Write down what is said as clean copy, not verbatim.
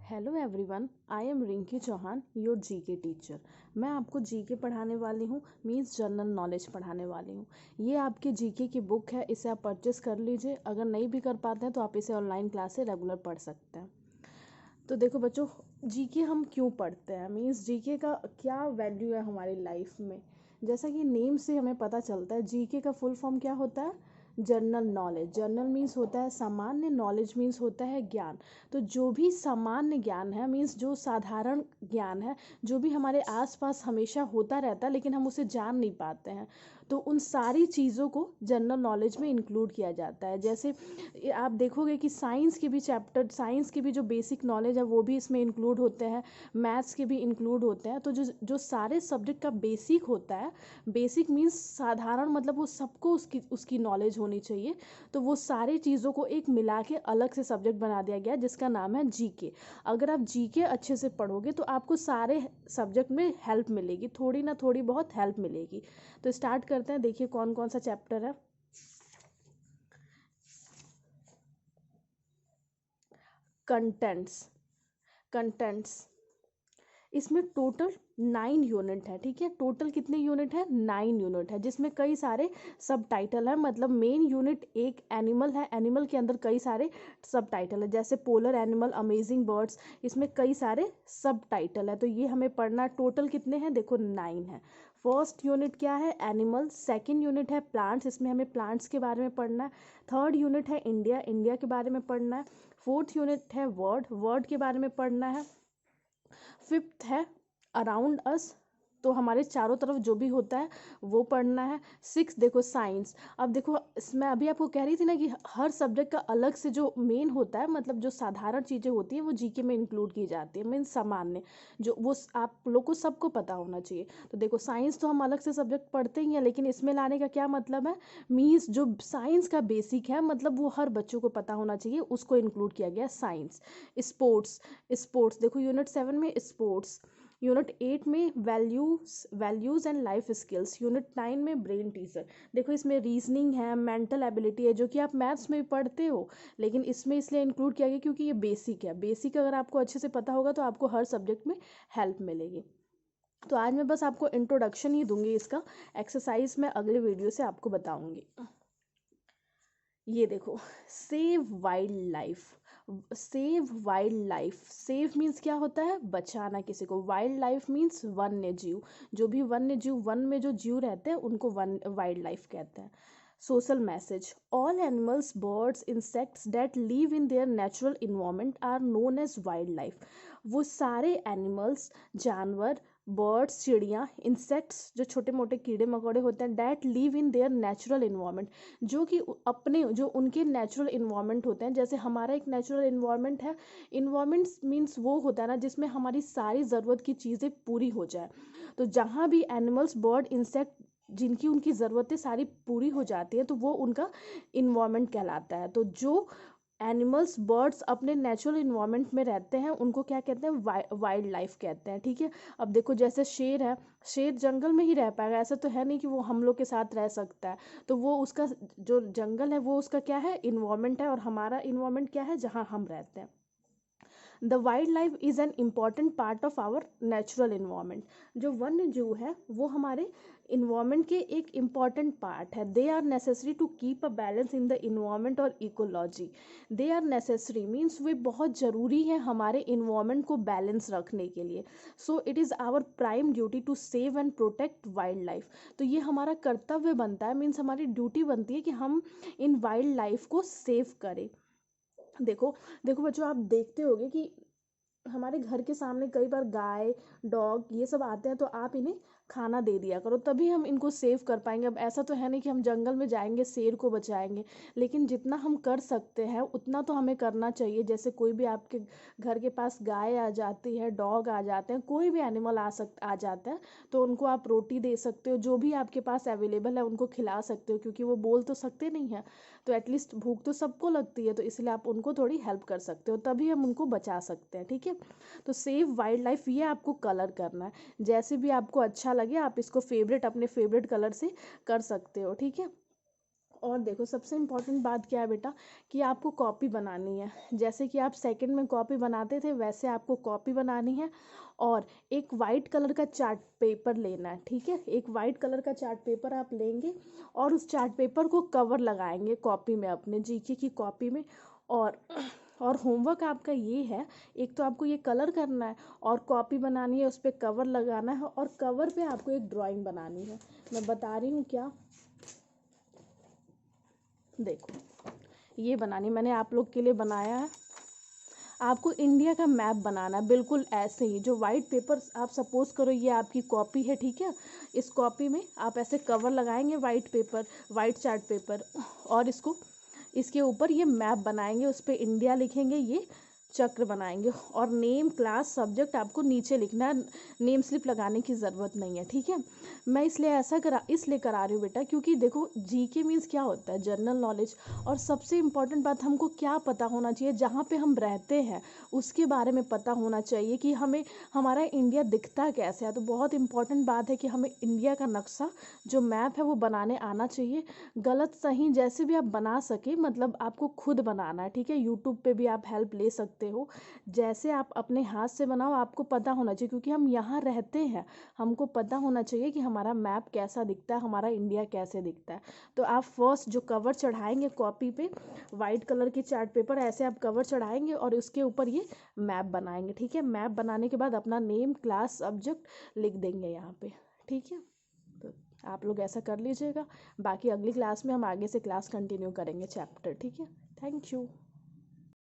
Hello everyone, I am Rinki Chauhan, your GK teacher. मैं आपको GK पढ़ाने वाली हूँ, मीन्स जनरल नॉलेज पढ़ाने वाली हूँ। ये आपके जीके की बुक है, इसे आप परचेस कर लीजिए। अगर नहीं भी कर पाते हैं तो आप इसे ऑनलाइन क्लास से रेगुलर पढ़ सकते हैं। तो देखो बच्चों, जीके हम क्यों पढ़ते हैं, मीन्स जीके का क्या वैल्यू है हमारी लाइफ में। जैसा कि नेम से हमें पता चलता है, जीके का फुल फॉर्म क्या होता है? General knowledge. जनरल मीन्स होता है सामान्य, नॉलेज मीन्स होता है ज्ञान। तो जो भी सामान्य ज्ञान है, मीन्स जो साधारण ज्ञान है, जो भी हमारे आसपास हमेशा होता रहता है लेकिन हम उसे जान नहीं पाते हैं, तो उन सारी चीज़ों को जनरल नॉलेज में इंक्लूड किया जाता है। जैसे आप देखोगे कि साइंस के भी चैप्टर, साइंस के भी जो बेसिक नॉलेज है वो भी इसमें इंक्लूड होते हैं, मैथ्स के भी इंक्लूड होते हैं। तो जो जो सारे सब्जेक्ट का बेसिक होता है, बेसिक मीन्स साधारण, मतलब वो सबको उसकी उसकी नॉलेज होनी चाहिए। तो वो सारी चीज़ों को एक मिला के अलग से सब्जेक्ट बना दिया गया जिसका नाम है जीके। अगर आप जीके अच्छे से पढ़ोगे तो आपको सारे सब्जेक्ट में हेल्प मिलेगी, थोड़ी ना थोड़ी बहुत हेल्प मिलेगी। तो स्टार्ट करते हैं। देखिए कौन कौन सा चैप्टर है। कंटेंट्स। कंटेंट्स इसमें टोटल 9 यूनिट है। ठीक है, टोटल कितने यूनिट है? 9 यूनिट है, जिसमें कई सारे सब टाइटल है। मतलब मेन यूनिट एक एनिमल है, एनिमल के अंदर कई सारे सब टाइटल है, जैसे पोलर एनिमल, अमेजिंग बर्ड्स, इसमें कई सारे सब टाइटल है। तो ये हमें पढ़ना है। टोटल कितने हैं? देखो 9 है। फर्स्ट यूनिट क्या है? एनिमल। सेकंड यूनिट है प्लांट्स, इसमें हमें प्लांट्स के बारे में पढ़ना है। थर्ड यूनिट है इंडिया, इंडिया के बारे में पढ़ना है। फोर्थ यूनिट है वर्ड, वर्ड के बारे में पढ़ना है। फिफ्थ है अराउंड अस, तो हमारे चारों तरफ जो भी होता है वो पढ़ना है। सिक्स देखो साइंस। अब देखो, मैं अभी आपको कह रही थी ना कि हर सब्जेक्ट का अलग से जो मेन होता है, मतलब जो साधारण चीज़ें होती हैं वो जीके में इंक्लूड की जाती है, मीन सामान्य, जो वो आप लोग को सबको पता होना चाहिए। तो देखो साइंस तो हम अलग से सब्जेक्ट पढ़ते ही हैं, लेकिन इसमें लाने का क्या मतलब है? मीन्स जो साइंस का बेसिक है, मतलब वो हर बच्चों को पता होना चाहिए, उसको इंक्लूड किया गया साइंस। स्पोर्ट्स। स्पोर्ट्स देखो यूनिट 7 में स्पोर्ट्स, यूनिट 8 में values and life skills, unit 9 में ब्रेन टीजर। देखो इसमें रीजनिंग है, मेंटल एबिलिटी है, जो कि आप मैथ्स में भी पढ़ते हो, लेकिन इसमें इसलिए इंक्लूड किया गया क्योंकि ये बेसिक है। बेसिक अगर आपको अच्छे से पता होगा तो आपको हर सब्जेक्ट में हेल्प मिलेगी। तो आज मैं बस आपको इंट्रोडक्शन ही दूंगी, इसका एक्सरसाइज मैं अगले वीडियो से आपको बताऊंगी। ये देखो, save wild life. Save wild life, save means क्या होता है? बचाना किसी को। वाइल्ड लाइफ मीन्स वन्य जीव, जो भी वन्य जीव, वन में जो जीव रहते हैं उनको वन वाइल्ड लाइफ कहते हैं। Social message. All animals, birds, insects that live in their natural environment are known as wild life. वो सारे एनिमल्स, जानवर, बर्ड्स, चिड़िया, इंसेक्ट्स, जो छोटे मोटे कीड़े मकोड़े होते हैं, that live in their natural environment, जो कि अपने जो उनके नेचुरल इन्वायरमेंट होते हैं। जैसे हमारा एक नेचुरल इन्वायरमेंट है। इन्वायरमेंट्स मीन्स वो होता है ना जिसमें हमारी सारी ज़रूरत की चीज़ें पूरी हो जाए। तो जहाँ भी एनिमल्स, बर्ड, इंसेक्ट, जिनकी उनकी ज़रूरतें सारी पूरी हो जाती हैं, तो वो उनका इन्वायरमेंट कहलाता है। तो जो एनिमल्स, बर्ड्स अपने नेचुरल इन्वायरमेंट में रहते हैं उनको क्या कहते हैं? वाइल्ड लाइफ कहते हैं। ठीक है, अब देखो जैसे शेर है, शेर जंगल में ही रह पाएगा, ऐसा तो है नहीं कि वो हम लोग के साथ रह सकता है। तो वो उसका जो जंगल है वो उसका क्या है? इन्वायरमेंट है। और हमारा इन्वायरमेंट क्या है? जहाँ हम रहते हैं। The wildlife is an important part of our natural environment. जो वन्य जीव है वो हमारे इन्वायरमेंट के एक इम्पॉर्टेंट पार्ट है। They are necessary to keep a balance in the environment और ecology. They are necessary means वे बहुत ज़रूरी है हमारे इन्वायरमेंट को बैलेंस रखने के लिए। So it is our prime duty to save and protect wildlife. तो ये हमारा कर्तव्य बनता है, मीन्स हमारी ड्यूटी बनती है कि हम इन वाइल्ड लाइफ को सेव करें। देखो, देखो बच्चों, आप देखते होगे कि हमारे घर के सामने कई बार गाय, डॉग ये सब आते हैं, तो आप इन्हें खाना दे दिया करो, तभी हम इनको सेव कर पाएंगे। अब ऐसा तो है नहीं कि हम जंगल में जाएंगे शेर को बचाएंगे, लेकिन जितना हम कर सकते हैं उतना तो हमें करना चाहिए। जैसे कोई भी आपके घर के पास गाय आ जाती है, डॉग आ जाते हैं, कोई भी एनिमल आ जाता है, तो उनको आप रोटी दे सकते हो, जो भी आपके पास अवेलेबल है उनको खिला सकते हो, क्योंकि वो बोल तो सकते नहीं हैं। तो एटलीस्ट भूख तो सबको लगती है, तो इसलिए आप उनको थोड़ी हेल्प कर सकते हो, तभी हम उनको बचा सकते हैं। ठीक है, तो सेव वाइल्ड लाइफ ये आपको कलर करना है, जैसे भी आपको अच्छा लगे आप इसको फेवरेट, अपने फेवरेट कलर से कर सकते हो। ठीक है, और देखो सबसे इम्पोर्टेंट बात क्या है बेटा कि आपको कॉपी बनानी है। जैसे कि आप सेकंड में कॉपी बनाते थे वैसे आपको कॉपी बनानी है। और एक वाइट कलर का चार्ट पेपर लेना है, ठीक है। एक वाइट कलर का चार्ट पेपर आप लेंगे और उस चार्ट पेपर को कवर लगाएंगे कॉपी में, अपने जीके की कॉपी में। और और होमवर्क आपका ये है, एक तो आपको ये कलर करना है और कॉपी बनानी है, उस पर कवर लगाना है और कवर पे आपको एक ड्राइंग बनानी है। मैं बता रही हूँ क्या, देखो ये बनानी मैंने आप लोग के लिए बनाया है। आपको इंडिया का मैप बनाना है, बिल्कुल ऐसे ही। जो वाइट पेपर आप सपोज करो ये आपकी कॉपी है, ठीक है। इस कॉपी में आप ऐसे कवर लगाएंगे white paper, white chart paper, और इसके ऊपर ये मैप बनाएंगे, उस पर इंडिया लिखेंगे, ये चक्र बनाएंगे। और नेम, क्लास, सब्जेक्ट आपको नीचे लिखना है, नेम स्लिप लगाने की ज़रूरत नहीं है, ठीक है। मैं इसलिए करा रही हूँ बेटा क्योंकि देखो जीके मीन्स क्या होता है, जनरल नॉलेज। और सबसे इम्पॉर्टेंट बात, हमको क्या पता होना चाहिए, जहाँ पे हम रहते हैं उसके बारे में पता होना चाहिए कि हमें हमारा इंडिया दिखता कैसे है। तो बहुत इंपॉर्टेंट बात है कि हमें इंडिया का नक्शा जो मैप है वो बनाने आना चाहिए। गलत सही जैसे भी आप बना सके, मतलब आपको खुद बनाना है, ठीक है। यूट्यूब पे भी आप हेल्प ले सकते हो, जैसे आप अपने हाथ से बनाओ, आपको पता होना चाहिए क्योंकि हम यहाँ रहते हैं। हमको पता होना चाहिए कि हमारा मैप कैसा दिखता है, हमारा इंडिया कैसे दिखता है। तो आप फर्स्ट जो कवर चढ़ाएंगे कॉपी पे, वाइट कलर की चार्ट पेपर ऐसे आप कवर चढ़ाएंगे और उसके ऊपर ये मैप बनाएंगे, ठीक है। मैप बनाने के बाद अपना नेम, क्लास, सब्जेक्ट लिख देंगे यहाँ पे, ठीक है। तो आप लोग ऐसा कर लीजिएगा। बाकी अगली क्लास में हम आगे से क्लास कंटिन्यू करेंगे चैप्टर, ठीक है। Thank you.